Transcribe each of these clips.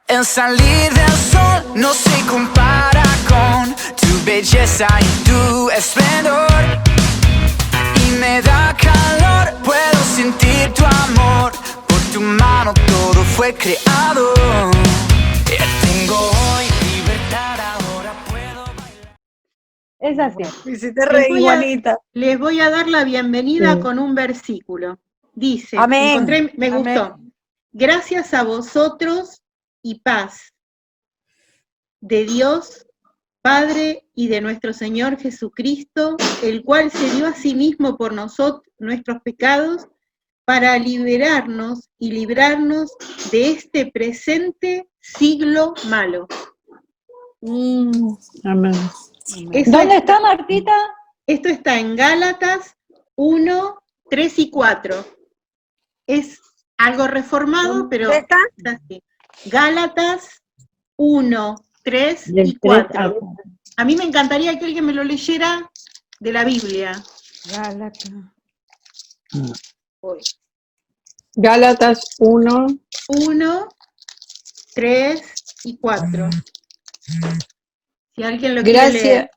El salir del sol no se compara con tu belleza y tu esplendor. Y me da calor, puedo sentir tu amor. Por tu mano todo fue creado. Tengo hoy libertad, ahora puedo bailar. Es así. Me hiciste reír, Juanita. Les voy a dar la bienvenida Sí. con un versículo. Dice, Amén. me gustó. Amén. Gracias a vosotros y paz de Dios, Padre y de nuestro Señor Jesucristo, el cual se dio a sí mismo por nosotros, nuestros pecados, para liberarnos y librarnos de este presente siglo malo. Amén. ¿Dónde está, Martita? Esto está en Gálatas 1, 3 y 4. Es algo reformado, pero ¿Dónde está? así. Gálatas 1, 3 y 4. A mí me encantaría que alguien me lo leyera de la Biblia. Gálatas 1. 1, 3 y 4. Si alguien lo quiere leer.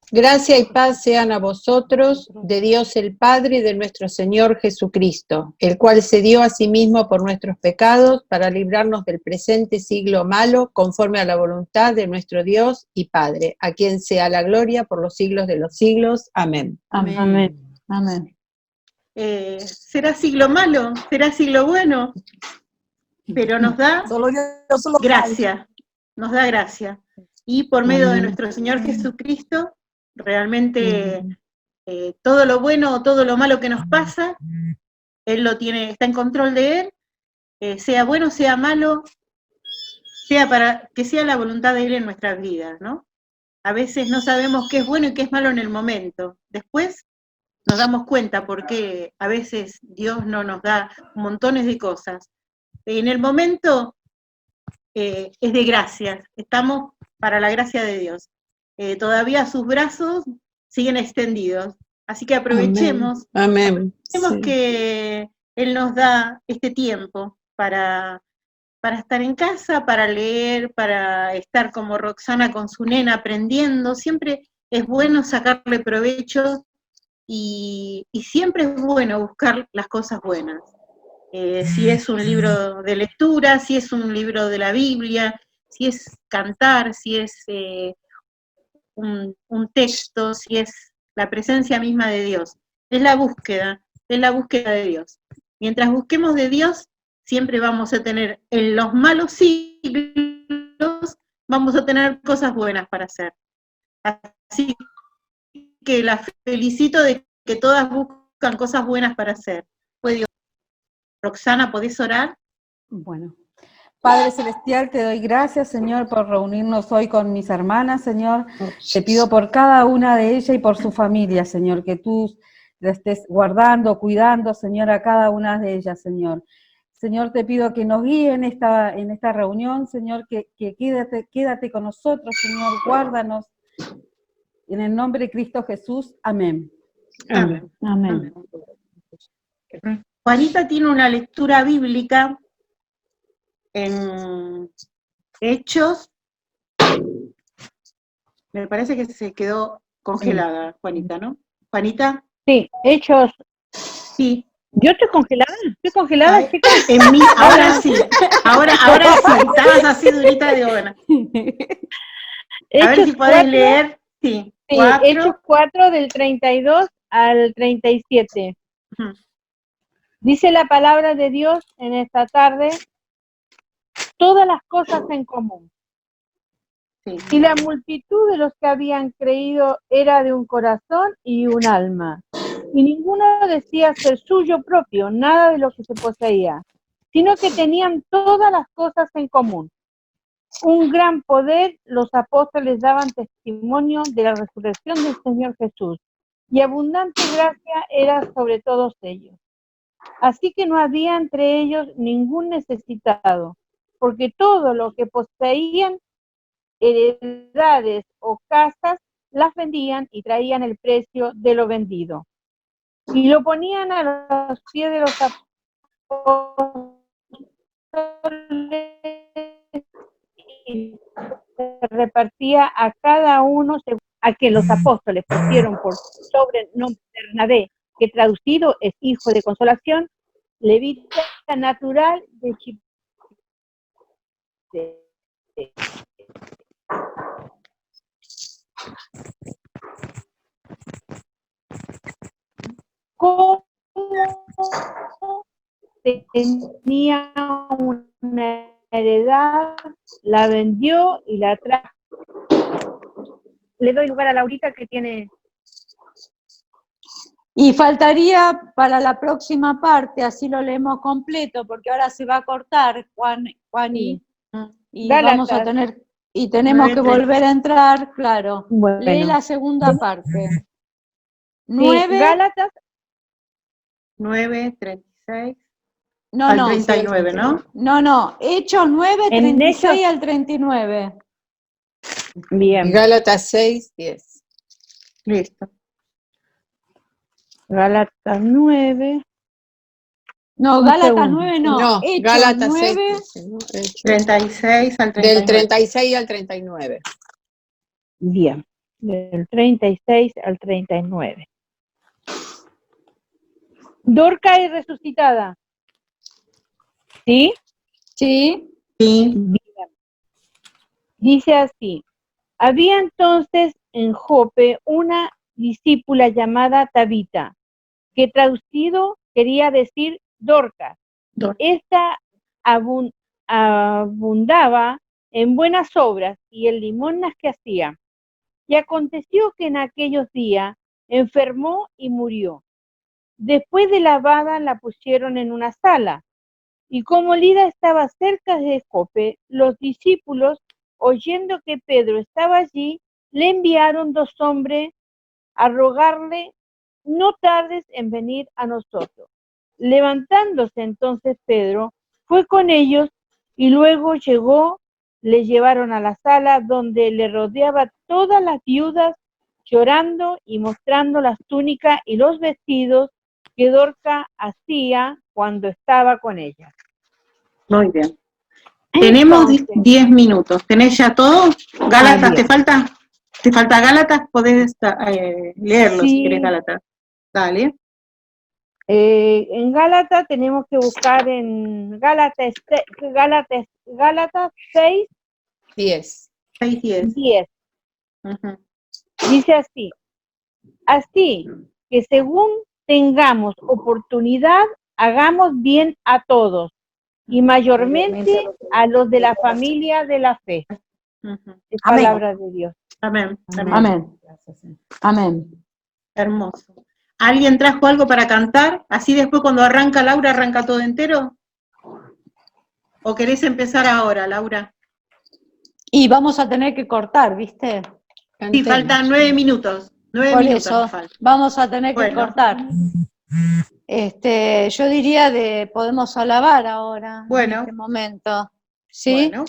Gracia y paz sean a vosotros, de Dios el Padre y de nuestro Señor Jesucristo, el cual se dio a sí mismo por nuestros pecados para librarnos del presente siglo malo, conforme a la voluntad de nuestro Dios y Padre, a quien sea la gloria por los siglos de los siglos. Amén. Amén. Amén. ¿Será siglo malo? ¿Será siglo bueno? Pero nos da gracia. Nos da gracia. Y por medio de nuestro Señor Jesucristo, realmente todo lo bueno o todo lo malo que nos pasa, Él lo tiene, está en control de Él, sea bueno, sea malo, sea para que sea la voluntad de Él en nuestras vidas, ¿no? A veces no sabemos qué es bueno y qué es malo en el momento. Después nos damos cuenta porque a veces Dios no nos da montones de cosas. En el momento es de gracias, estamos para la gracia de Dios. Todavía sus brazos siguen extendidos, así que aprovechemos, Amén. aprovechemos que Él nos da este tiempo para estar en casa, para leer, para estar como Roxana con su nena aprendiendo. Siempre es bueno sacarle provecho y siempre es bueno buscar las cosas buenas. Si es un libro de lectura, si es un libro de la Biblia, si es cantar, si es un texto, si es la presencia misma de Dios. Es la búsqueda de Dios. Mientras busquemos de Dios, siempre vamos a tener, en los malos siglos, vamos a tener cosas buenas para hacer. Así que la felicito de que todas buscan cosas buenas para hacer. Fue Dios. Roxana, ¿podés orar? Bueno. Padre Celestial, te doy gracias, Señor, por reunirnos hoy con mis hermanas, Señor. Te pido por cada una de ellas y por su familia, Señor, que tú la estés guardando, cuidando, Señor, a cada una de ellas, Señor. Señor, te pido que nos guíe en esta reunión, Señor, que quédate con nosotros, Señor, guárdanos. En el nombre de Cristo Jesús, amén. Amén. Amén. Juanita tiene una lectura bíblica en Hechos. Me parece que se quedó congelada, Juanita, ¿no? Juanita. Sí, Hechos. Sí. ¿Yo estoy congelada? ¿Estoy congelada, Ay, chicas? En mí, ahora sí. Ahora sí. Estabas así durita de buena. A ver si podés leer. Sí. Sí, Hechos 4 del 32 al 37. Dice la palabra de Dios en esta tarde, todas las cosas en común. Sí. Y la multitud de los que habían creído era de un corazón y un alma. Y ninguno decía ser suyo propio, nada de lo que se poseía, sino que tenían todas las cosas en común. Un gran poder, los apóstoles daban testimonio de la resurrección del Señor Jesús, y abundante gracia era sobre todos ellos. Así que no había entre ellos ningún necesitado, porque todo lo que poseían, heredades o casas, las vendían y traían el precio de lo vendido y lo ponían a los pies de los apóstoles y se repartía a cada uno según a que los apóstoles pusieron por sobrenombre Bernabé, que traducido es hijo de consolación, levita natural de Chipre. ¿Cómo tenía una heredad, la vendió y la trajo? Le doy lugar a Laurita que tiene... Y faltaría para la próxima parte, así lo leemos completo, porque ahora se va a cortar, Juani, y vamos a tener, y tenemos que volver a entrar, claro. Bueno. Lee la segunda parte. Sí, 9, Gálatas 9, 36, no, al no, 39, ¿no? No, Hechos 9, En 36 Hechos- al 39. Bien, Gálatas 6, 10. Listo. Gálatas 9. No, Un Gálatas segundo. 9 no, No, Hechos Gálatas 9, 6, ¿no? Hechos. 36 al Del 39. 36 al 39. Bien, del 36 al 39. Dorca es resucitada. ¿Sí? sí, Sí, Bien. Dice así: había entonces en Jope una discípula llamada Tabita, que traducido quería decir Dorcas. Dorcas. Esta abundaba en buenas obras y en limonas que hacía. Y aconteció que en aquellos días enfermó y murió. Después de lavada la pusieron en una sala. Y como Lida estaba cerca de Jope, los discípulos, oyendo que Pedro estaba allí, le enviaron 2 hombres a rogarle: no tardes en venir a nosotros. Levantándose entonces Pedro, fue con ellos y luego llegó, le llevaron a la sala donde le rodeaba todas las viudas, llorando y mostrando las túnicas y los vestidos que Dorca hacía cuando estaba con ella. Muy bien. Tenemos Entonces, 10 minutos. ¿Tenés ya todo? ¿Gálatas te bien. falta? ¿Te falta Gálatas? Podés leerlo si Sí. querés Gálatas. Dale. En Gálatas tenemos que buscar en Gálatas 6, 10. 6, 10. 10. Ujú. Dice así: así que según tengamos oportunidad, hagamos bien a todos, y mayormente a los de la familia de la fe. Ujú. Es Amén. palabra de Dios. Amén. Amén. amén, amén. Hermoso. ¿Alguien trajo algo para cantar? Así después cuando arranca Laura, ¿arranca todo entero? ¿O querés empezar ahora, Laura? Y vamos a tener que cortar, ¿viste? Sí, faltan 9 minutos. 9 Por minutos eso nos faltan. vamos a tener que Bueno. cortar. Yo diría podemos alabar ahora, Bueno. en este momento. ¿Sí? Bueno.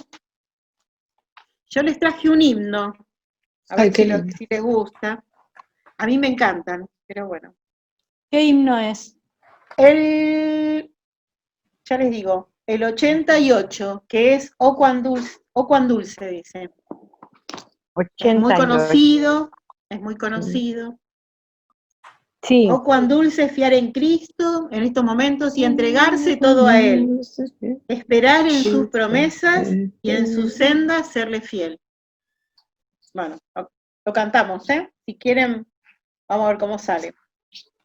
Yo les traje un himno. A ver si les gusta. A mí me encantan, pero bueno. ¿Qué himno es? Ya les digo, el 88, que es Oh cuán dulce, dice. Es muy 88. conocido, es muy conocido. Sí. Oh cuán dulce es fiar en Cristo en estos momentos y entregarse todo a Él. Esperar en sus promesas y en sus sendas serle fiel. Bueno, lo cantamos, ¿eh? Si quieren, vamos a ver cómo sale.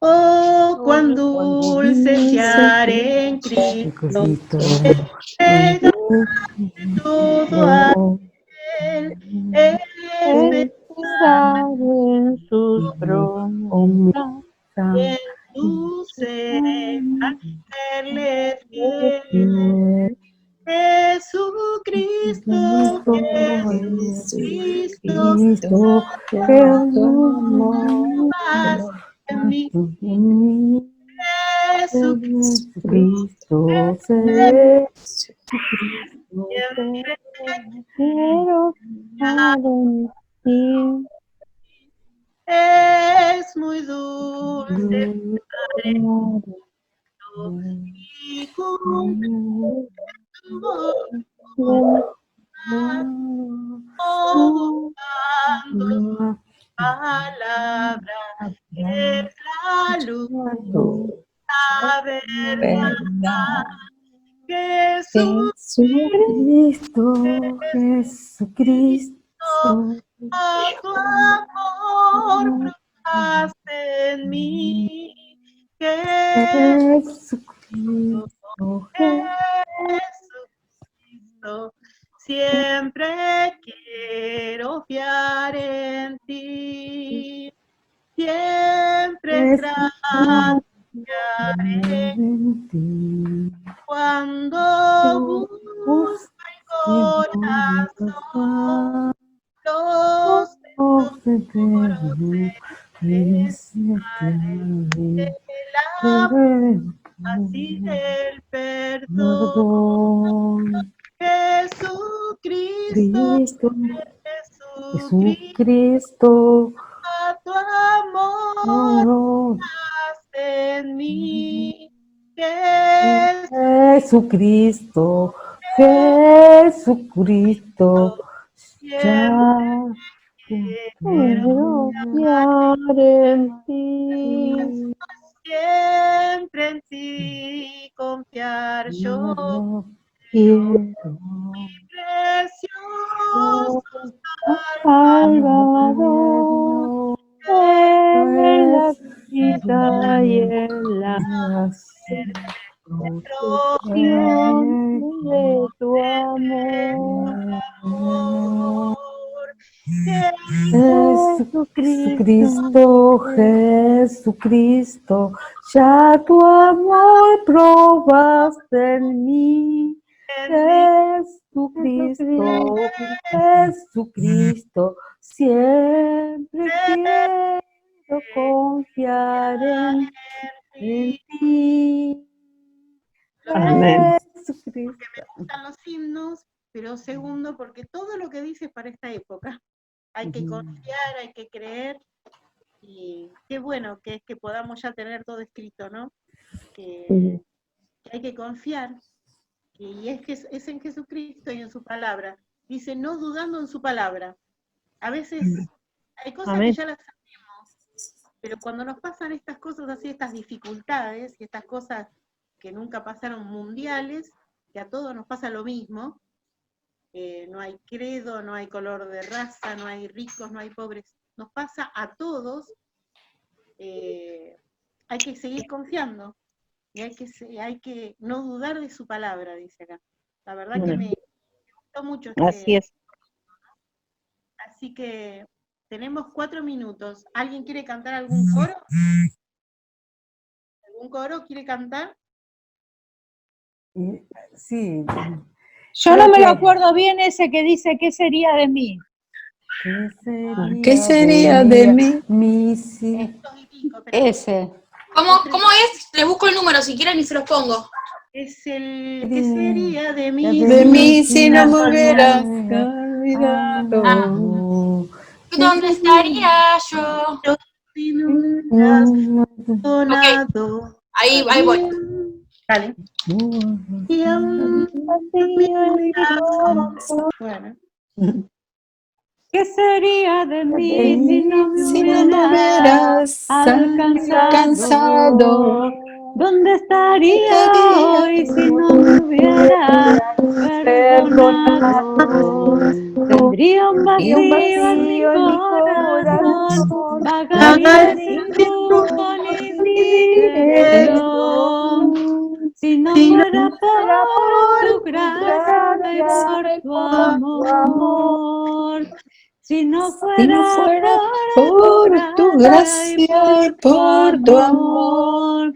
Oh, cuán dulce fiar en Cristo, entregarse todo a Él, Esperar en sus promesas. en tu sendas serle fiel. Jesucristo, Jesucristo, más en mí. Jesucristo, es muy dulce y cumple tu voluntad, buscando su palabra, es la luz, la verdad. Jesucristo, a tu amor probaste en mí, Jesucristo, siempre quiero fiar en ti, siempre confiaré cuando busco el corazón los tesoros del amor, así del perdón. Jesucristo, a tu amor nace en mí. Jesucristo, ya quiero confiar en ti. Siempre en ti confiar yo Quiero, mi precioso Salvador, en la vida y en la protección de tu amor. Jesucristo, ya tu amor probaste en mí. Jesucristo, siempre quiero confiar en ti. Amén. Que me gustan los himnos, pero segundo, porque todo lo que dice es para esta época. Hay que confiar, hay que creer, y qué bueno que es que podamos ya tener todo escrito, ¿no? Que hay que confiar, y es en Jesucristo y en su palabra. Dice, no dudando en su palabra. A veces hay cosas que ya las sabemos, pero cuando nos pasan estas cosas así, estas dificultades, y estas cosas que nunca pasaron mundiales, que a todos nos pasa lo mismo, no hay credo, no hay color de raza, no hay ricos, no hay pobres, nos pasa a todos, hay que seguir confiando, y hay que no dudar de su palabra, dice acá. La verdad que me gustó mucho Así es. Así que tenemos 4 minutos. ¿Alguien quiere cantar algún coro? ¿Algún coro quiere cantar? Sí. Yo no me lo acuerdo bien ese que dice, ¿qué sería de mí? ¿Qué sería de mí? Ese. ¿Cómo es? Les busco el número si quieren y se los pongo. Es el ¿qué sería de mí? De mí si no me hubieras olvidado. ¿Dónde estaría yo? Si no me hubieras perdonado. Ahí voy. Dale. Bueno. ¿Qué sería de mí si no me hubieras alcanzado? ¿Dónde estaría hoy si no me hubieras perdonado? Tendría un vacío en mi corazón, vagaría sin rumbo ni dirección. Si no fuera por tu gracia y por tu amor, si no fuera por tu gracia y por tu amor,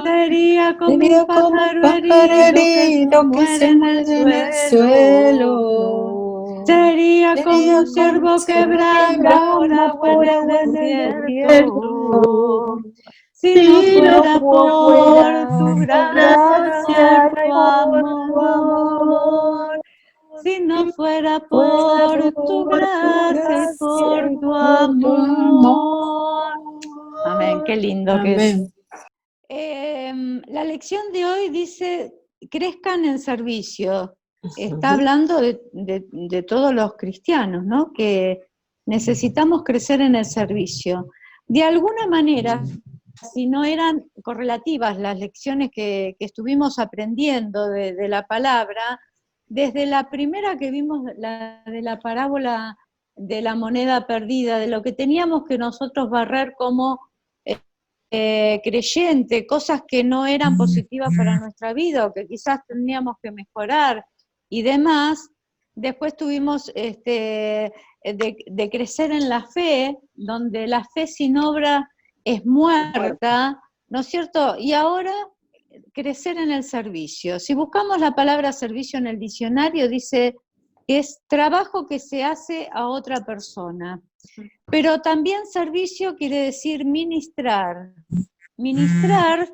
sería como un pájaro herido que se muere en el suelo. Sería como un ciervo que brama por agua en el desierto. Si no fuera por tu gracia y por tu amor, si no fuera por tu gracia y por tu amor. Amén, qué lindo que es. La lección de hoy dice, crezcan en servicio. Está hablando de todos los cristianos, ¿no? Que necesitamos crecer en el servicio. De alguna manera, si no eran correlativas las lecciones que estuvimos aprendiendo de la palabra, desde la primera que vimos, la de la parábola de la moneda perdida, de lo que teníamos que nosotros barrer como creyente, cosas que no eran positivas para nuestra vida o que quizás teníamos que mejorar y demás. Después tuvimos de crecer en la fe, donde la fe sin obra es muerta, ¿no es cierto? Y ahora crecer en el servicio. Si buscamos la palabra servicio en el diccionario, dice que es trabajo que se hace a otra persona. Pero también servicio quiere decir ministrar. Ministrar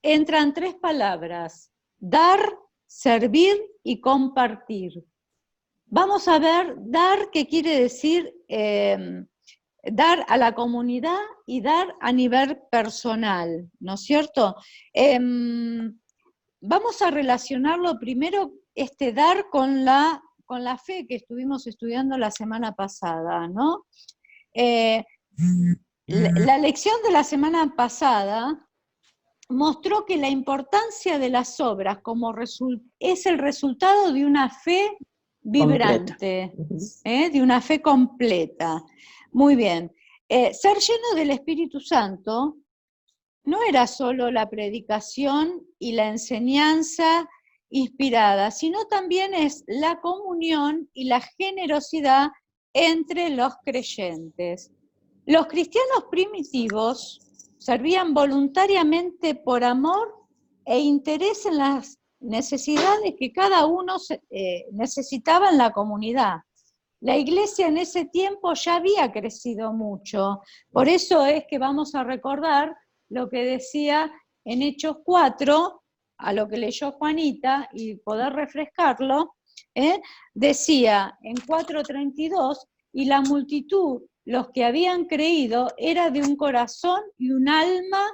entran tres palabras: dar, servir y compartir. Vamos a ver dar, qué quiere decir dar a la comunidad y dar a nivel personal, ¿no es cierto? Vamos a relacionarlo primero, dar con la fe que estuvimos estudiando la semana pasada, ¿no? La lección de la semana pasada mostró que la importancia de las obras es el resultado de una fe vibrante, de una fe completa. Muy bien. Ser lleno del Espíritu Santo no era solo la predicación y la enseñanza inspirada, sino también es la comunión y la generosidad entre los creyentes. Los cristianos primitivos servían voluntariamente por amor e interés en las necesidades que cada uno necesitaba en la comunidad. La iglesia en ese tiempo ya había crecido mucho, por eso es que vamos a recordar lo que decía en Hechos 4, a lo que leyó Juanita, y poder refrescarlo, decía en 4:32, y la multitud, los que habían creído, era de un corazón y un alma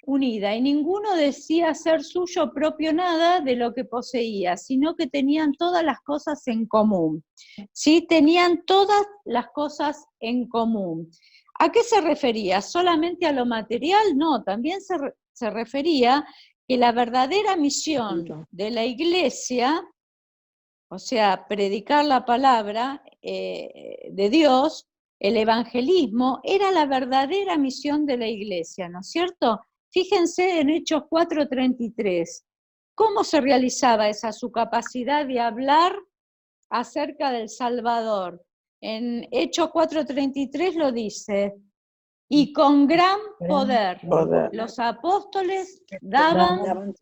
unida, y ninguno decía ser suyo propio nada de lo que poseía, sino que tenían todas las cosas en común. ¿Sí? Tenían todas las cosas en común. ¿A qué se refería? ¿Solamente a lo material? No, también se refería que la verdadera misión de la iglesia, o sea, predicar la palabra de Dios, el evangelismo, era la verdadera misión de la iglesia, ¿no es cierto? Fíjense en Hechos 4:33, ¿cómo se realizaba su capacidad de hablar acerca del Salvador? En Hechos 4:33 lo dice, y con gran poder los apóstoles daban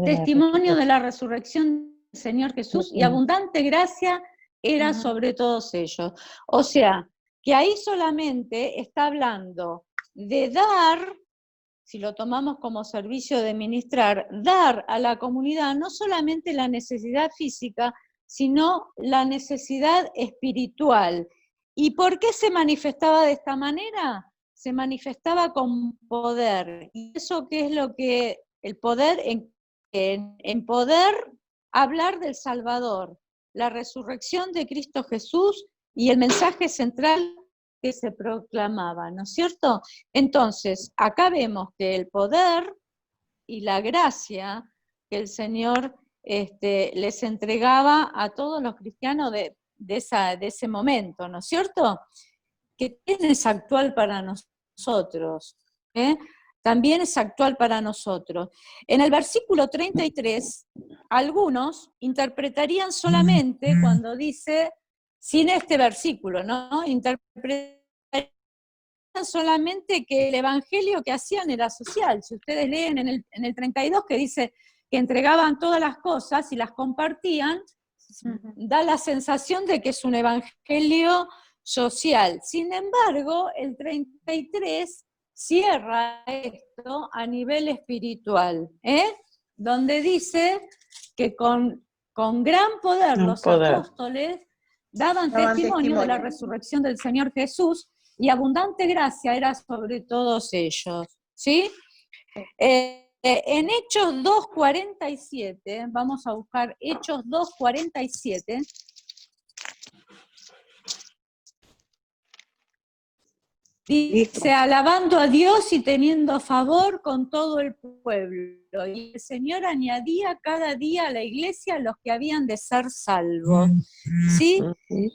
testimonio de la resurrección del Señor Jesús, y abundante gracia era sobre todos ellos. O sea, que ahí solamente está hablando de dar, si lo tomamos como servicio de ministrar, dar a la comunidad no solamente la necesidad física, sino la necesidad espiritual. ¿Y por qué se manifestaba de esta manera? Se manifestaba con poder. ¿Y eso qué es lo que el poder? En poder hablar del Salvador, la resurrección de Cristo Jesús y el mensaje central que se proclamaba, ¿no es cierto? Entonces, acá vemos que el poder y la gracia que el Señor les entregaba a todos los cristianos de ese momento, ¿no es cierto? Que también es actual para nosotros, también es actual para nosotros. En el versículo 33, algunos interpretarían solamente cuando dice, sin este versículo, ¿no? Interpretarían solamente que el evangelio que hacían era social. Si ustedes leen en el 32 que dice que entregaban todas las cosas y las compartían, da la sensación de que es un evangelio social. Sin embargo, el 33 cierra esto a nivel espiritual, donde dice que con gran poder los apóstoles daban testimonio de la resurrección del Señor Jesús, y abundante gracia era sobre todos ellos, ¿sí? En Hechos 2:47, vamos a buscar Hechos 2:47. Dice, alabando a Dios y teniendo favor con todo el pueblo. Y el Señor añadía cada día a la iglesia los que habían de ser salvos. ¿Sí?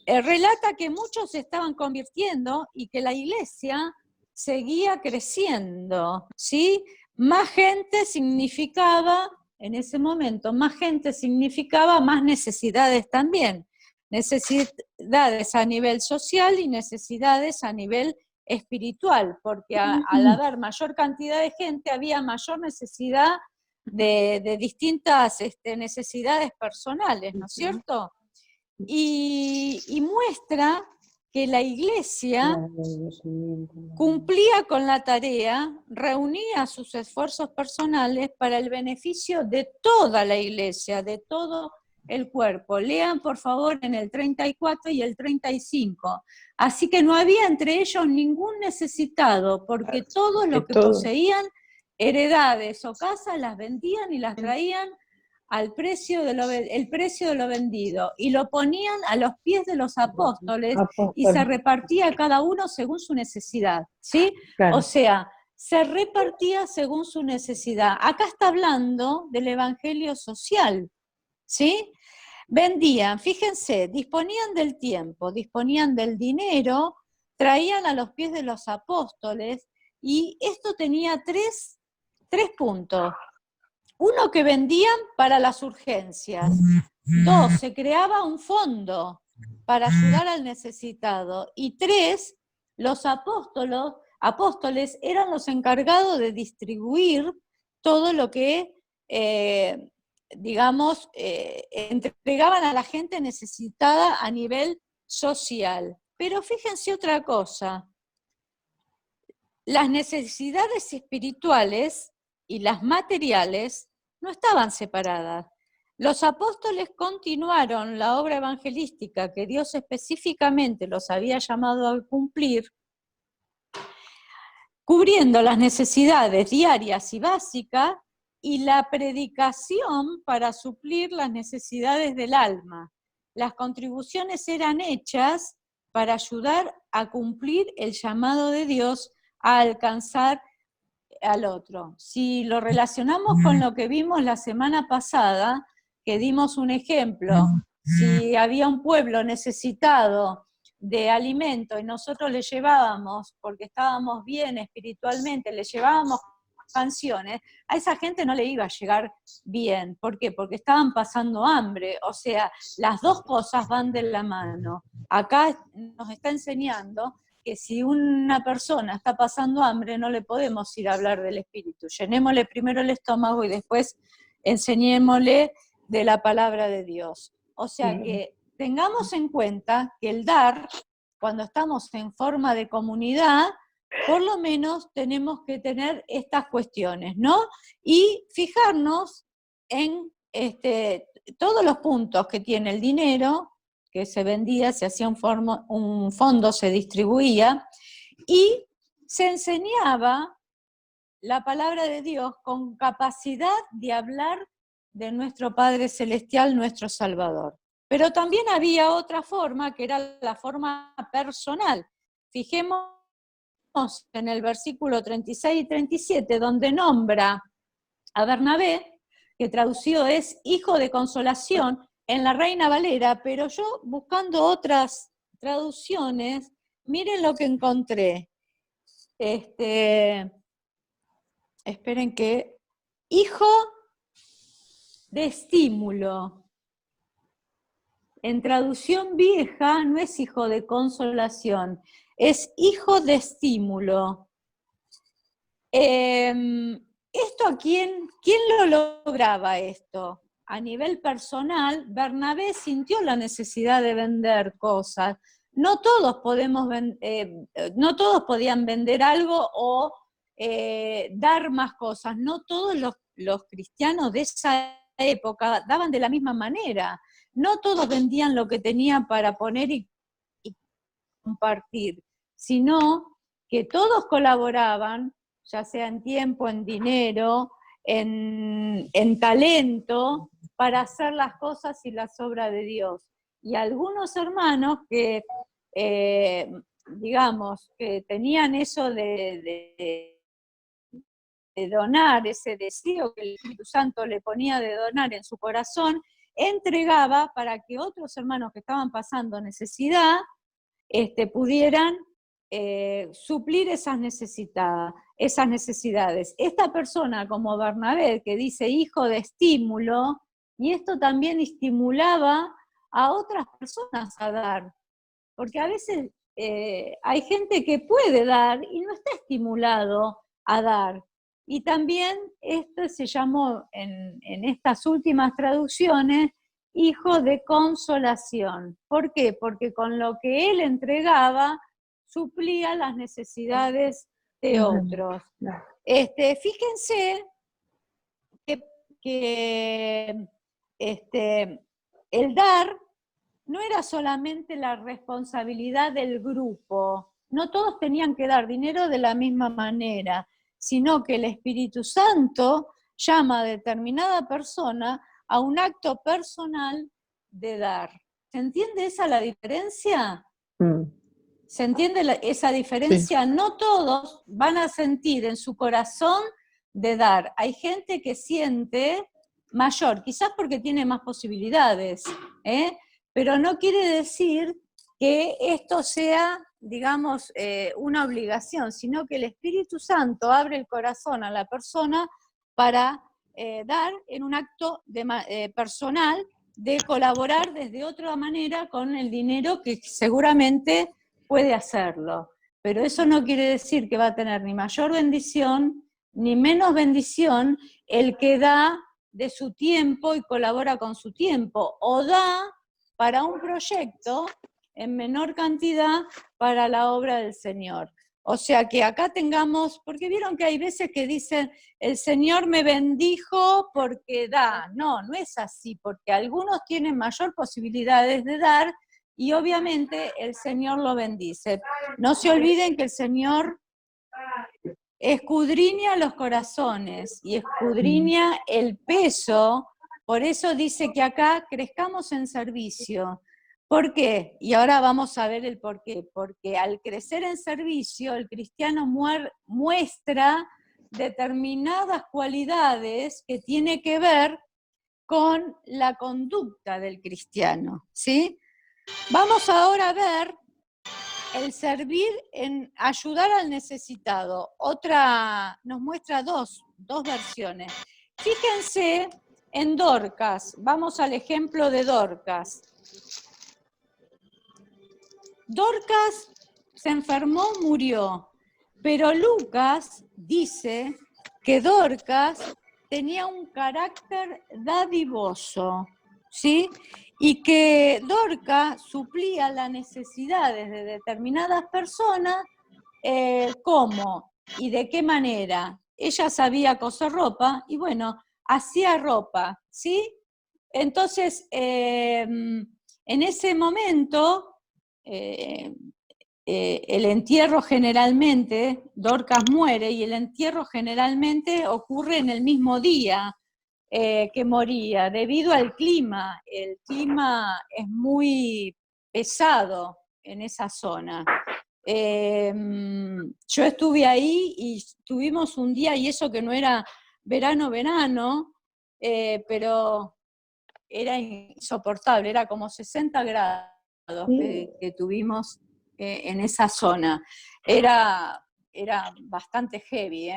Relata que muchos se estaban convirtiendo y que la iglesia seguía creciendo. ¿Sí? Más gente significaba, en ese momento, más gente significaba más necesidades también. Necesidades a nivel social y necesidades a nivel espiritual, porque al haber mayor cantidad de gente había mayor necesidad de distintas necesidades personales, ¿no es cierto? Y muestra que la iglesia cumplía con la tarea, reunía sus esfuerzos personales para el beneficio de toda la iglesia, de todo el cuerpo. Lean por favor en el 34 y el 35. Así que no había entre ellos ningún necesitado, porque todos los que poseían heredades o casas las vendían y las traían al precio el precio de lo vendido, y lo ponían a los pies de los apóstoles y se repartía cada uno según su necesidad, ¿sí? Claro. O sea, se repartía según su necesidad. Acá está hablando del evangelio social, ¿sí? Vendían, fíjense, disponían del tiempo, disponían del dinero, traían a los pies de los apóstoles, y esto tenía tres puntos. Uno, que vendían para las urgencias. Dos, se creaba un fondo para ayudar al necesitado. Y tres, los apóstoles eran los encargados de distribuir todo lo que, entregaban a la gente necesitada a nivel social. Pero fíjense otra cosa, las necesidades espirituales y las materiales no estaban separadas. Los apóstoles continuaron la obra evangelística que Dios específicamente los había llamado a cumplir, cubriendo las necesidades diarias y básicas y la predicación para suplir las necesidades del alma. Las contribuciones eran hechas para ayudar a cumplir el llamado de Dios a alcanzar al otro. Si lo relacionamos con lo que vimos la semana pasada, que dimos un ejemplo, si había un pueblo necesitado de alimento y nosotros le llevábamos, porque estábamos bien espiritualmente, le llevábamos canciones, a esa gente no le iba a llegar bien. ¿Por qué? Porque estaban pasando hambre. O sea, las dos cosas van de la mano. Acá nos está enseñando que si una persona está pasando hambre, no le podemos ir a hablar del espíritu. Llenémosle primero el estómago y después enseñémosle de la palabra de Dios. O sea que tengamos en cuenta que el dar, cuando estamos en forma de comunidad, por lo menos tenemos que tener estas cuestiones, ¿no? Y fijarnos en todos los puntos que tiene el dinero, que se vendía, se hacía un fondo, se distribuía, y se enseñaba la palabra de Dios con capacidad de hablar de nuestro Padre Celestial, nuestro Salvador. Pero también había otra forma, que era la forma personal. Fijémonos en el versículo 36 y 37, donde nombra a Bernabé, que traducido es hijo de consolación, en la Reina Valera, pero yo buscando otras traducciones, miren lo que encontré. Esperen que... hijo de estímulo. En traducción vieja no es hijo de consolación, es hijo de estímulo. ¿Esto a quién lo lograba esto? A nivel personal, Bernabé sintió la necesidad de vender cosas. No todos podían vender algo o dar más cosas. No todos los cristianos de esa época daban de la misma manera. No todos vendían lo que tenían para poner y compartir, sino que todos colaboraban ya sea en tiempo, en dinero, en talento, para hacer las cosas y las obras de Dios. Y algunos hermanos que, digamos, que tenían eso de donar, ese deseo que el Espíritu Santo le ponía de donar en su corazón, entregaba para que otros hermanos que estaban pasando necesidad pudieran suplir esas necesidades. Esta persona como Bernabé, que dice hijo de estímulo, y esto también estimulaba a otras personas a dar, porque a veces hay gente que puede dar y no está estimulado a dar. Y también esto se llamó en estas últimas traducciones hijo de consolación. ¿Por qué? Porque con lo que él entregaba suplía las necesidades de otros. Fíjense que el dar no era solamente la responsabilidad del grupo, no todos tenían que dar dinero de la misma manera, sino que el Espíritu Santo llama a determinada persona a un acto personal de dar. ¿Se entiende esa la diferencia? ¿Se entiende esa diferencia? Sí. No todos van a sentir en su corazón de dar. Hay gente que siente mayor, quizás porque tiene más posibilidades, pero no quiere decir que esto sea, digamos, una obligación, sino que el Espíritu Santo abre el corazón a la persona para dar en un acto personal de colaborar desde otra manera con el dinero que seguramente puede hacerlo. Pero eso no quiere decir que va a tener ni mayor bendición ni menos bendición el que da de su tiempo y colabora con su tiempo, o da para un proyecto en menor cantidad para la obra del Señor. O sea que acá tengamos, porque vieron que hay veces que dicen, el Señor me bendijo porque da. No, no es así, porque algunos tienen mayor posibilidades de dar y obviamente el Señor lo bendice. No se olviden que el Señor escudriña los corazones y escudriña el peso, por eso dice que acá crezcamos en servicio. ¿Por qué? Y ahora vamos a ver el por qué. Porque al crecer en servicio, el cristiano muestra determinadas cualidades que tienen que ver con la conducta del cristiano, ¿sí? Vamos ahora a ver el servir en ayudar al necesitado. Otra nos muestra dos versiones. Fíjense en Dorcas. Vamos al ejemplo de Dorcas. Dorcas se enfermó, murió, pero Lucas dice que Dorcas tenía un carácter dadivoso, ¿sí? Y que Dorcas suplía las necesidades de determinadas personas, ¿cómo? ¿Y de qué manera? Ella sabía coser ropa y bueno, hacía ropa, ¿sí? Entonces, en ese momento, el entierro generalmente, Dorcas muere y el entierro generalmente ocurre en el mismo día que moría, debido al clima. El clima es muy pesado en esa zona. Yo estuve ahí y tuvimos un día, y eso que no era verano, pero era insoportable, era como 60 grados que tuvimos en esa zona. Era bastante heavy,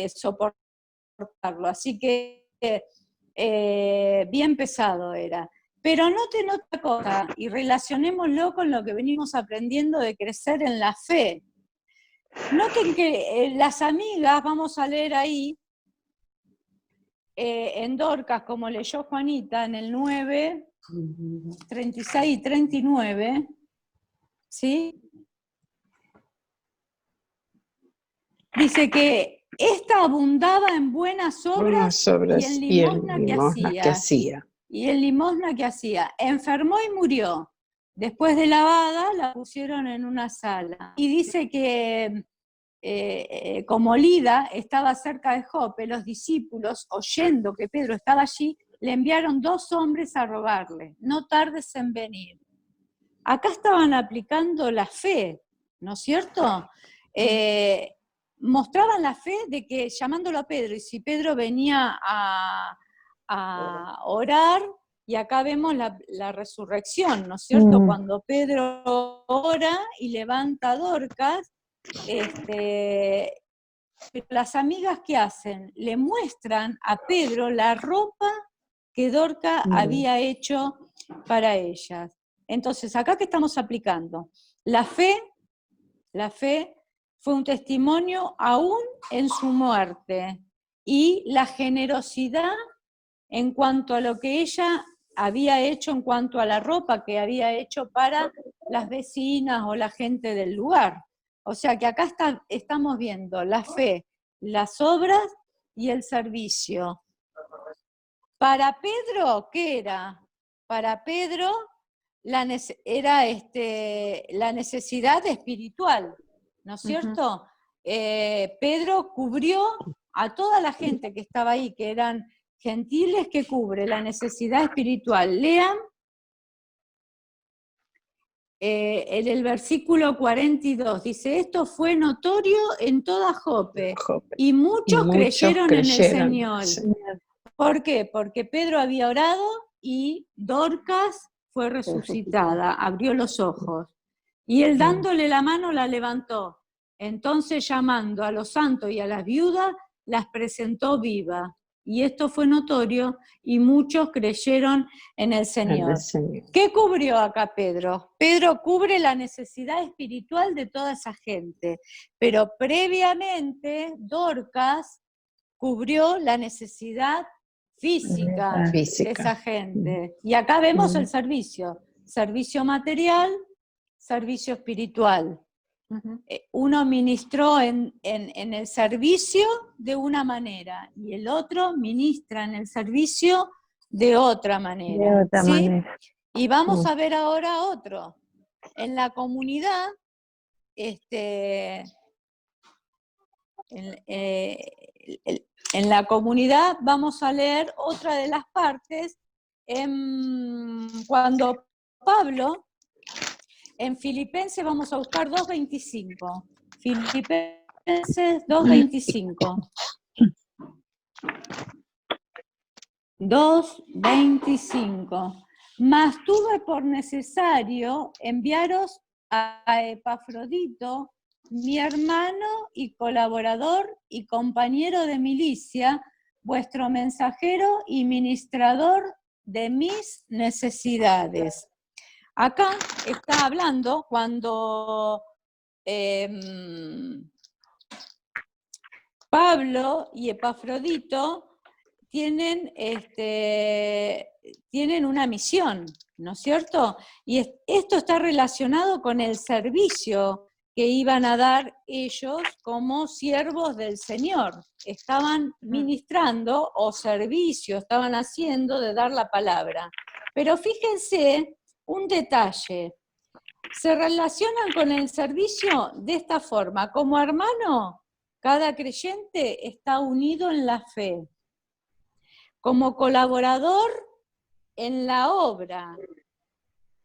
soportarlo, así que bien pesado era. Pero noten otra cosa, y relacionémoslo con lo que venimos aprendiendo de crecer en la fe. Noten que las amigas, vamos a leer ahí, en Dorcas, como leyó Juanita, en el 9, 36 y 39, ¿sí? Dice que esta abundaba en buenas obras y en limosna que hacía. Y en limosna que hacía. Enfermó y murió. Después de lavada, la pusieron en una sala. Y dice que como Lida estaba cerca de Jope, los discípulos, oyendo que Pedro estaba allí, le enviaron 2 hombres a rogarle, no tardes en venir. Acá estaban aplicando la fe, ¿no es cierto? Mostraban la fe de que llamándolo a Pedro, y si Pedro venía a orar, y acá vemos la resurrección, ¿no es cierto? Cuando Pedro ora y levanta a Dorcas, las amigas, ¿qué hacen? Le muestran a Pedro la ropa que Dorcas había hecho para ellas. Entonces, acá que estamos aplicando, la fe fue un testimonio aún en su muerte, y la generosidad en cuanto a lo que ella había hecho, en cuanto a la ropa que había hecho para las vecinas o la gente del lugar. O sea que acá estamos viendo la fe, las obras y el servicio. Para Pedro, ¿qué era? Para Pedro era la necesidad espiritual, ¿no es cierto? Pedro cubrió a toda la gente que estaba ahí, que eran gentiles, que cubre la necesidad espiritual. Lean en el versículo 42, dice, esto fue notorio en toda Jope, y muchos creyeron en el Señor. ¿Por qué? Porque Pedro había orado y Dorcas fue resucitada, abrió los ojos, y él dándole la mano la levantó. Entonces, llamando a los santos y a las viudas, las presentó viva. Y esto fue notorio, y muchos creyeron en el Señor. ¿Qué cubrió acá Pedro? Pedro cubre la necesidad espiritual de toda esa gente, pero previamente Dorcas cubrió la necesidad física de esa gente. Y acá vemos el servicio material, servicio espiritual. Uno ministró en el servicio de una manera, y el otro ministra en el servicio de otra manera. ¿Sí? Y vamos a ver ahora otro. En la comunidad, en la comunidad vamos a leer otra de las partes, cuando Pablo, en Filipenses vamos a buscar 2.25. Filipenses 2.25. 2.25. Mas tuve por necesario enviaros a Epafrodito, mi hermano y colaborador y compañero de milicia, vuestro mensajero y ministrador de mis necesidades. Acá está hablando cuando Pablo y Epafrodito tienen una misión, ¿no es cierto? Y esto está relacionado con el servicio que iban a dar ellos como siervos del Señor. Estaban ministrando, o servicio estaban haciendo de dar la palabra. Pero fíjense un detalle, se relacionan con el servicio de esta forma: como hermano, cada creyente está unido en la fe. Como colaborador en la obra,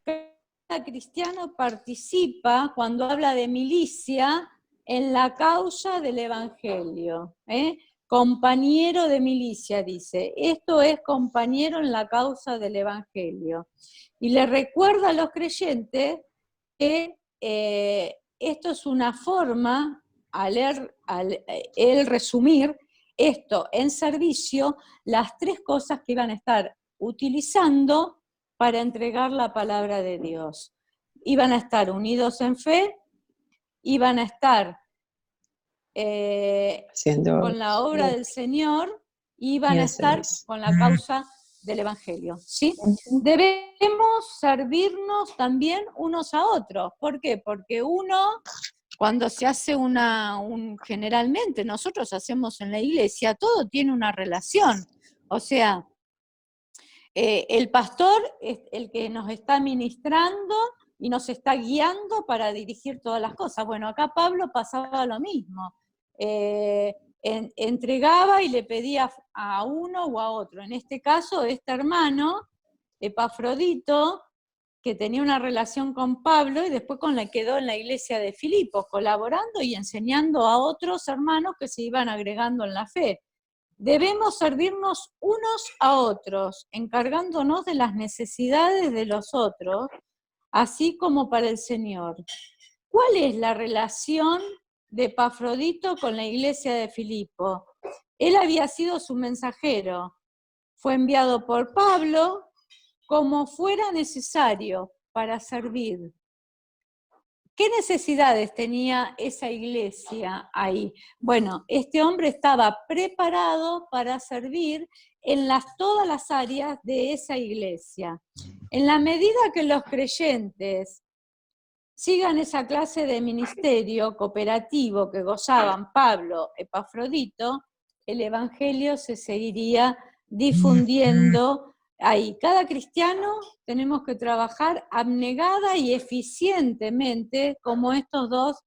cada cristiano participa, cuando habla de milicia, en la causa del Evangelio. Compañero de milicia, dice. Esto es compañero en la causa del Evangelio. Y le recuerda a los creyentes que esto es una forma, al él resumir esto en servicio, las 3 cosas que iban a estar utilizando para entregar la palabra de Dios. Iban a estar unidos en fe, iban a estar con la obra del Señor, y iban a estar con la causa del Evangelio, ¿sí? Debemos servirnos también unos a otros. ¿Por qué? Porque uno, cuando se hace generalmente nosotros hacemos en la iglesia, todo tiene una relación. O sea, el pastor es el que nos está ministrando, y nos está guiando para dirigir todas las cosas. Bueno, acá Pablo pasaba lo mismo. Entregaba y le pedía a uno o a otro. En este caso, este hermano, Epafrodito, que tenía una relación con Pablo y después con la quedó en la iglesia de Filipos, colaborando y enseñando a otros hermanos que se iban agregando en la fe. Debemos servirnos unos a otros, encargándonos de las necesidades de los otros, así como para el Señor. ¿Cuál es la relación de Epafrodito con la iglesia de Filipos? Él había sido su mensajero, fue enviado por Pablo como fuera necesario para servir. ¿Qué necesidades tenía esa iglesia ahí? Bueno, este hombre estaba preparado para servir en todas las áreas de esa iglesia. En la medida que los creyentes sigan esa clase de ministerio cooperativo que gozaban Pablo, Epafrodito, el evangelio se seguiría difundiendo ahí. Cada cristiano tenemos que trabajar abnegada y eficientemente como estos dos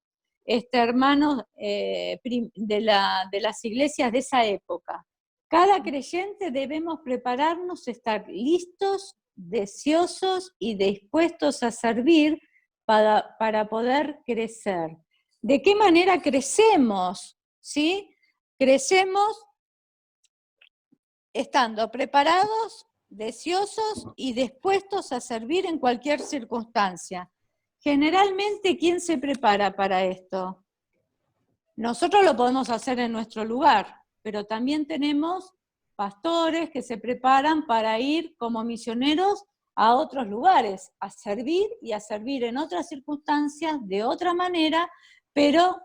hermanos de las iglesias de esa época. Cada creyente debemos prepararnos, estar listos, deseosos y dispuestos a servir para poder crecer. ¿De qué manera crecemos? ¿Sí? Crecemos estando preparados, deseosos y dispuestos a servir en cualquier circunstancia. Generalmente, ¿quién se prepara para esto? Nosotros lo podemos hacer en nuestro lugar, pero también tenemos pastores que se preparan para ir como misioneros a otros lugares, a servir y a servir en otras circunstancias, de otra manera, pero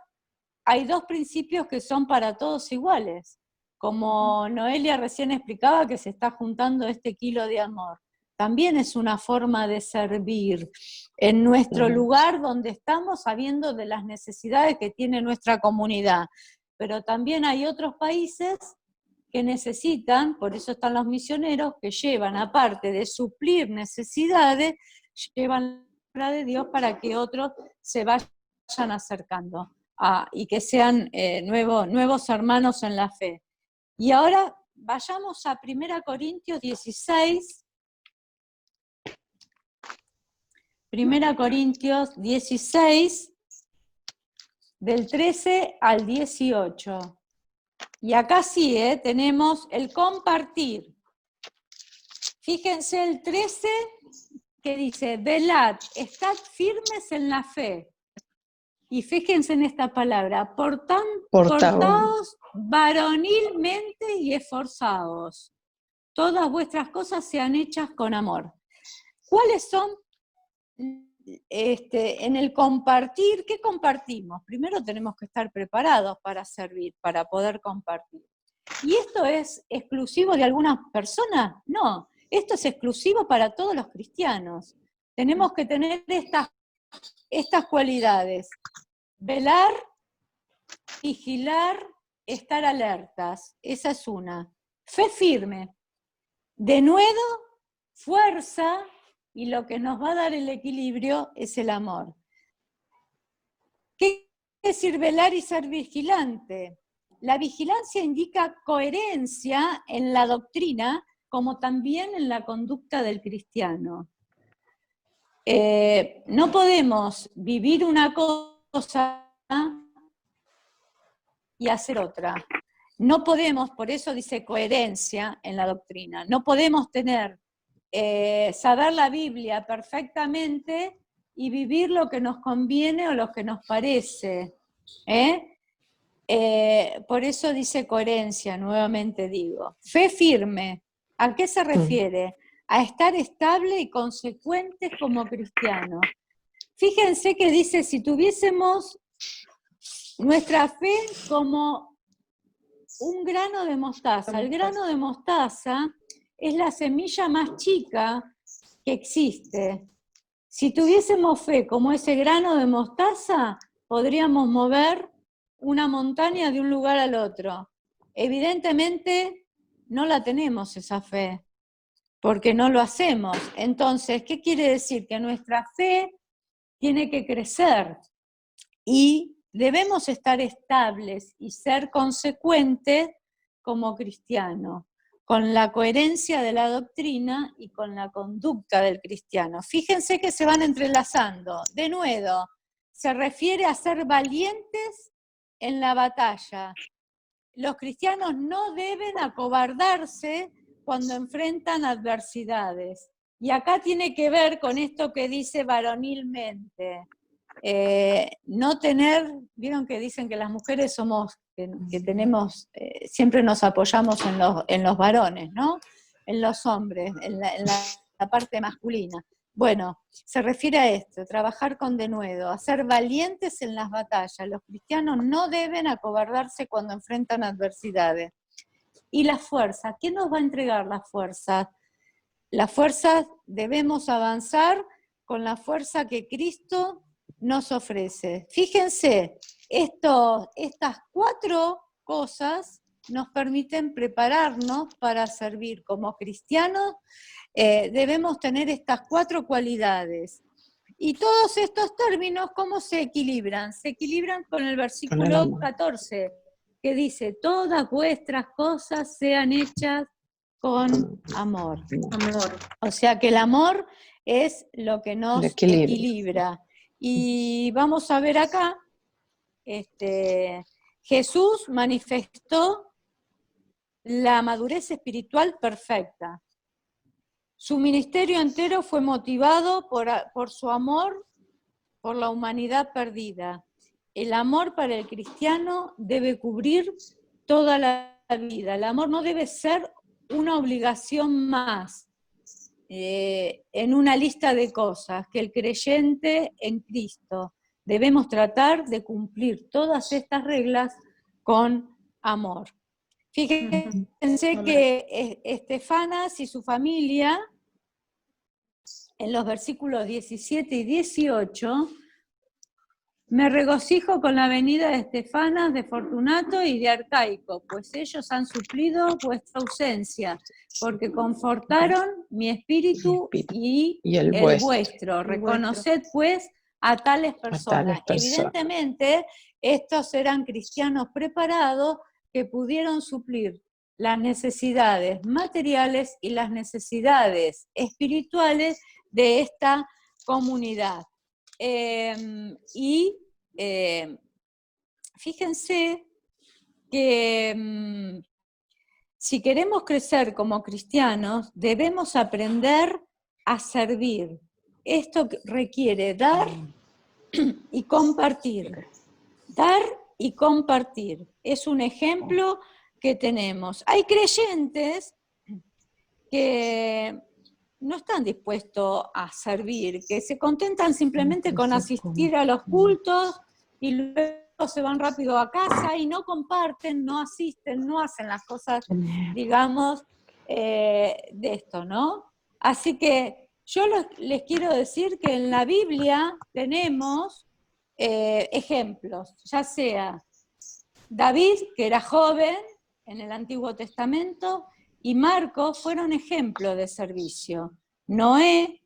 hay dos principios que son para todos iguales. Como Noelia recién explicaba que se está juntando este kilo de amor. También es una forma de servir en nuestro lugar donde estamos, sabiendo de las necesidades que tiene nuestra comunidad. Pero también hay otros países que necesitan, por eso están los misioneros, que llevan, aparte de suplir necesidades, llevan la palabra de Dios para que otros se vayan acercando y que sean nuevos hermanos en la fe. Y ahora vayamos a 1 Corintios 16. 1 Corintios 16, del 13 al 18. Y acá sí, tenemos el compartir. Fíjense el 13 que dice, velad, estad firmes en la fe. Y fíjense en esta palabra, portaos varonilmente y esforzaos. Todas vuestras cosas sean hechas con amor. ¿Cuáles son en el compartir? ¿Qué compartimos? Primero tenemos que estar preparados para servir, para poder compartir. ¿Y esto es exclusivo de algunas personas? No, esto es exclusivo para todos los cristianos. Tenemos que tener estas cualidades: velar, vigilar, estar alertas. Esa es una. Fe firme, denuedo, fuerza, y lo que nos va a dar el equilibrio es el amor. ¿Qué quiere decir velar y ser vigilante? La vigilancia indica coherencia en la doctrina, como también en la conducta del cristiano. No podemos vivir una cosa y hacer otra. No podemos, por eso dice coherencia en la doctrina, no podemos saber la Biblia perfectamente y vivir lo que nos conviene o lo que nos parece. Por eso dice coherencia, nuevamente digo. Fe firme, ¿a qué se refiere? A estar estable y consecuentes como cristianos. Fíjense que dice, si tuviésemos nuestra fe como un grano de mostaza. El grano de mostaza es la semilla más chica que existe. Si tuviésemos fe como ese grano de mostaza, podríamos mover una montaña de un lugar al otro. Evidentemente no la tenemos esa fe, porque no lo hacemos. Entonces, ¿qué quiere decir? Que nuestra fe tiene que crecer y debemos estar estables y ser consecuentes como cristianos, con la coherencia de la doctrina y con la conducta del cristiano. Fíjense que se van entrelazando. De nuevo, se refiere a ser valientes en la batalla. Los cristianos no deben acobardarse cuando enfrentan adversidades. Y acá tiene que ver con esto que dice varonilmente. No tener, vieron que dicen que las mujeres somos, que tenemos, siempre nos apoyamos en los varones, ¿no? En los hombres, en la parte masculina. Bueno, se refiere a esto, trabajar con denuedo, a ser valientes en las batallas. Los cristianos no deben acobardarse cuando enfrentan adversidades. Y la fuerza, ¿quién nos va a entregar la fuerza? La fuerza, debemos avanzar con la fuerza que Cristo nos ofrece. Fíjense, estas 4 cosas nos permiten prepararnos para servir como cristianos. Debemos tener estas 4 cualidades. Y todos estos términos, ¿cómo se equilibran? Se equilibran con el versículo 14, que dice, todas vuestras cosas sean hechas con amor. O sea que el amor es lo que nos equilibra. Y vamos a ver acá, Jesús manifestó la madurez espiritual perfecta. Su ministerio entero fue motivado por su amor por la humanidad perdida. El amor para el cristiano debe cubrir toda la vida. El amor no debe ser una obligación más en una lista de cosas, que el creyente en Cristo debemos tratar de cumplir todas estas reglas con amor. Fíjense que Estefanas y su familia, en los versículos 17 y 18, me regocijo con la venida de Estefanas, de Fortunato y de Arcaico, pues ellos han suplido vuestra ausencia, porque confortaron mi espíritu y el vuestro. Reconoced pues a tales personas. Evidentemente, estos eran cristianos preparados que pudieron suplir las necesidades materiales y las necesidades espirituales de esta comunidad. Fíjense que si queremos crecer como cristianos, debemos aprender a servir. Esto requiere dar y compartir. Dar y compartir. Es un ejemplo que tenemos. Hay creyentes que no están dispuestos a servir, que se contentan simplemente con asistir a los cultos y luego se van rápido a casa y no comparten, no asisten, no hacen las cosas, digamos, de esto, ¿no? Así que yo les quiero decir que en la Biblia tenemos ejemplos, ya sea David, que era joven en el Antiguo Testamento, y Marcos fueron ejemplos de servicio. Noé,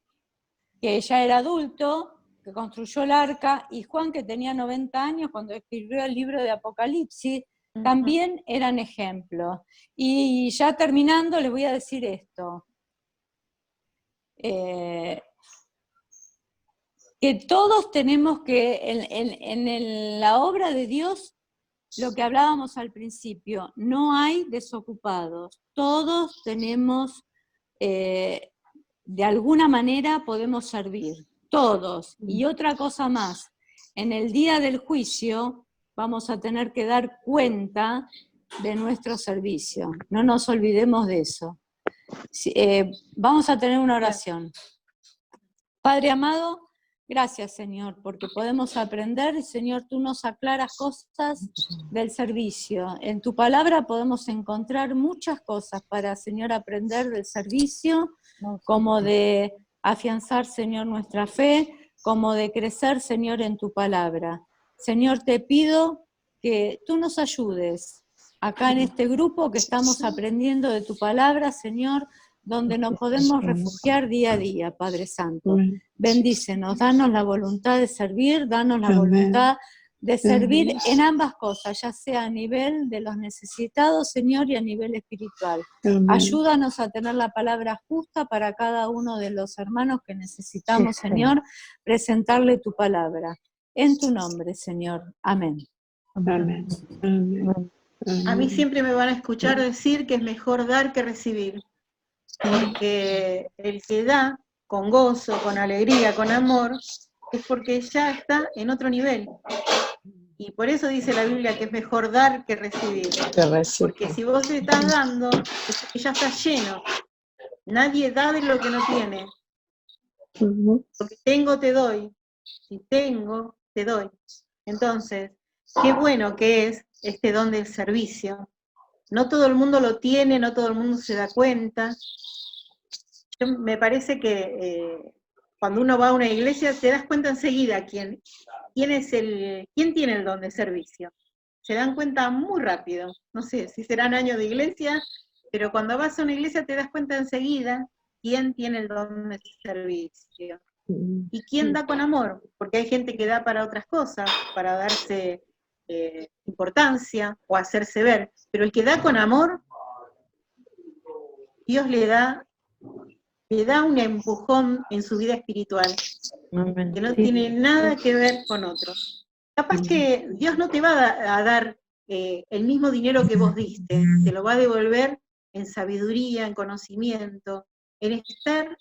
que ya era adulto, que construyó el arca, y Juan, que tenía 90 años cuando escribió el libro de Apocalipsis, también eran ejemplos. Y ya terminando, les voy a decir esto. Que todos tenemos que, en la obra de Dios, lo que hablábamos al principio, no hay desocupados, todos tenemos, de alguna manera podemos servir, todos. Y otra cosa más, en el día del juicio vamos a tener que dar cuenta de nuestro servicio, no nos olvidemos de eso. Vamos a tener una oración. Padre amado, gracias, Señor, porque podemos aprender, Señor, tú nos aclaras cosas del servicio. En tu palabra podemos encontrar muchas cosas para, Señor, aprender del servicio, como de afianzar, Señor, nuestra fe, como de crecer, Señor, en tu palabra. Señor, te pido que tú nos ayudes acá en este grupo que estamos aprendiendo de tu palabra, Señor, donde nos podemos refugiar día a día, Padre Santo. Bendícenos, danos la voluntad de servir, danos la voluntad de servir en ambas cosas, ya sea a nivel de los necesitados, Señor, y a nivel espiritual. Ayúdanos a tener la palabra justa para cada uno de los hermanos que necesitamos, Señor, presentarle tu palabra. En tu nombre, Señor. Amén. Amén. Amén. A mí siempre me van a escuchar decir que es mejor dar que recibir, porque el que da con gozo, con alegría, con amor, es porque ya está en otro nivel. Y por eso dice la Biblia que es mejor dar que recibir. Porque si vos te estás dando, es porque ya estás lleno. Nadie da de lo que no tiene. Lo que tengo te doy. Si tengo, te doy. Entonces, qué bueno que es este don del servicio. No todo el mundo lo tiene, no todo el mundo se da cuenta. Me parece que cuando uno va a una iglesia te das cuenta enseguida quién tiene el don de servicio. Se dan cuenta muy rápido. No sé si serán años de iglesia, pero cuando vas a una iglesia te das cuenta enseguida quién tiene el don de servicio. Y quién da con amor, porque hay gente que da para otras cosas, para darse importancia o hacerse ver. Pero el que da con amor, Dios le da un empujón en su vida espiritual, que no tiene nada que ver con otros. Capaz que Dios no te va a dar el mismo dinero que vos diste, te lo va a devolver en sabiduría, en conocimiento, en estar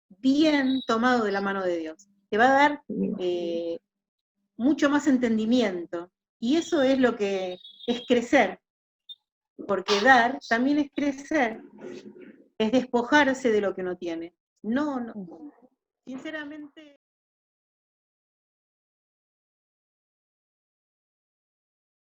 bien tomado de la mano de Dios. Te va a dar mucho más entendimiento, y eso es lo que es crecer, porque dar también es crecer, es despojarse de lo que no tiene. No, sinceramente...